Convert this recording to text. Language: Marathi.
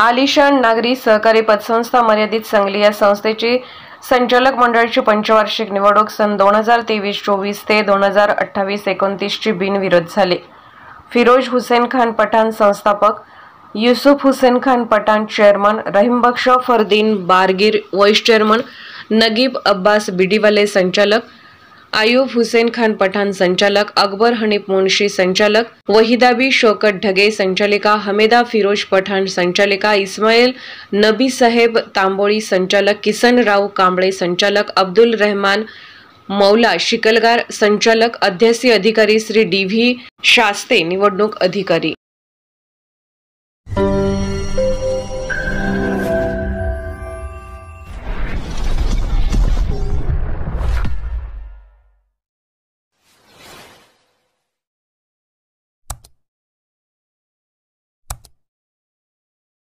आलिशान नागरी सहकारी पतसंस्था मर्यादित सांगली या संस्थेची संचालक मंडळाची पंचवार्षिक निवडणूक सन 2023-24 ते 2028-29 ची बिनविरोध झाली। फिरोज हुसेन खान पठाण संस्थापक, Yusuf Hussain Khan Pathan chairman, Rahimbakhsh Fardeen Bargir vice chairman, Nagib Abbas Bidiwale संचालक, आयुब हुसेन खान पठाण संचालक, अकबर हनीफ मुंशी संचालक, वहिदाबी शौकत ढगे संचालिका, हमेदा फिरोज पठाण संचालिका, इस्माईल नबी साहेब तांबोळी संचालक, किसन राव कांबळे संचालक, अब्दुल रहमान मौला शिकलगार संचालक, अध्यासी अधिकारी श्री DV शास्ते निवडणूक अधिकारी।